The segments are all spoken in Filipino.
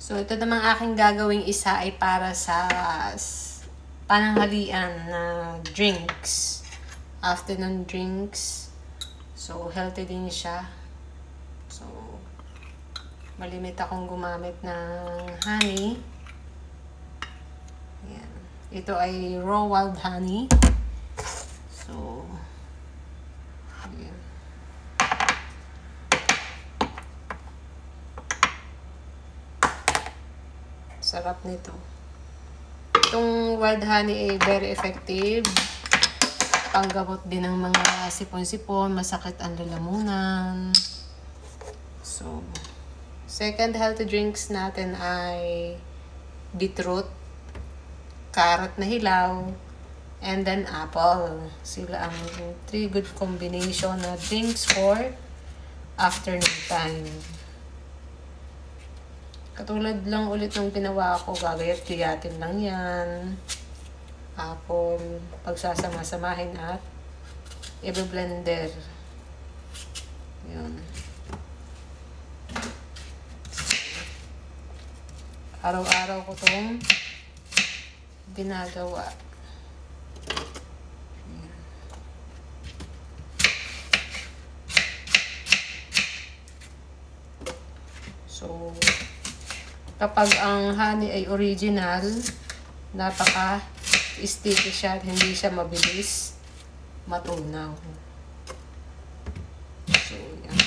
So, ito namang aking gagawing isa ay para sa pananghalian na drinks. Afternoon drinks. So, healthy din siya. So, malimit akong gumamit ng honey. Ayan. Ito ay raw wild honey. So, ayan. Sarap nito. Itong wild honey ay very effective. Panggamot din ng mga sipon-sipon, masakit ang lalamunan. So, second healthy drinks natin ay beetroot, carrot na hilaw, and then apple. Sila ang 3 good combination na drinks for afternoon time. Katulad lang ulit ng ginawa ko, gagayat-gayatin lang yan. Apple, pagsasama-samahin at i-blender. Yun. Araw-araw ko itong ginagawa. So, kapag ang honey ay original, napaka-sticky siya at hindi siya mabilis matunaw. So, yan.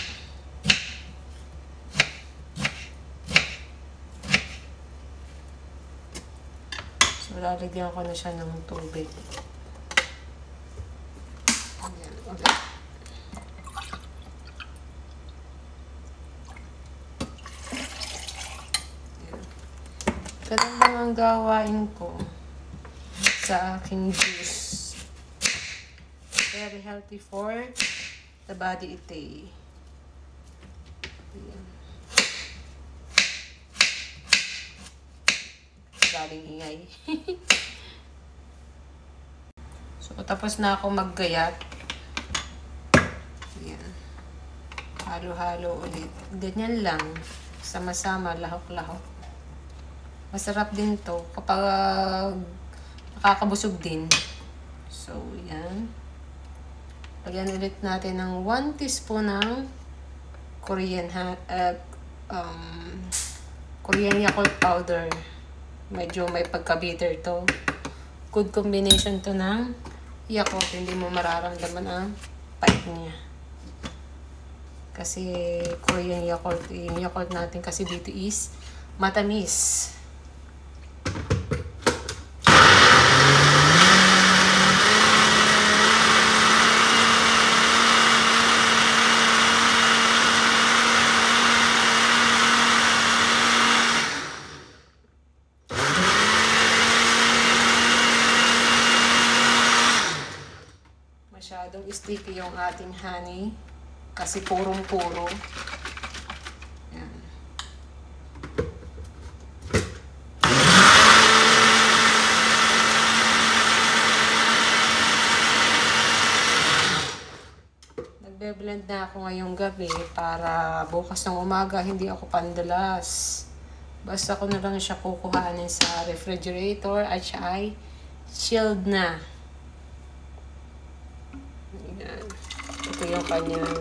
So, lalagyan ko na siya ng tubig. Ayan, ulit. Ganun lang ang gawain ko sa aking juice. Very healthy for the body ite. Galing ingay. So, tapos na ako maggayat. Ayan. Halo-halo ulit. Ganyan lang. Sama-sama, lahok-lahok. Masarap din to kapag nakakabusog din. So, yan. Lagyan ulit natin ng 1 teaspoon ng Korean Yakult powder. Medyo may pagka-bitter to. Good combination to ng Yakult. Hindi mo mararamdaman ang pait niya. Kasi Korean Yakult, yung Yakult natin kasi dito is matamis. Masyadong sticky yung ating honey kasi purong-puro. Yan. Nagbe-blend na ako ngayong gabi para bukas ng umaga hindi ako pandalas. Basta ko na lang siya kukuhanin sa refrigerator at siya ay chilled na. Ayan. Ito yung kanyang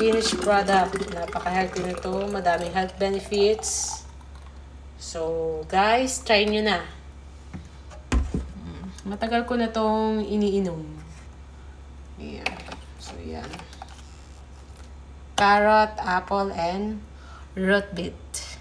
finished product. Napaka-healthy nito. Madaming health benefits. So, guys, try nyo na. Matagal ko na itong iniinom. Ayan. So, yan. Carrot, apple, and root beet.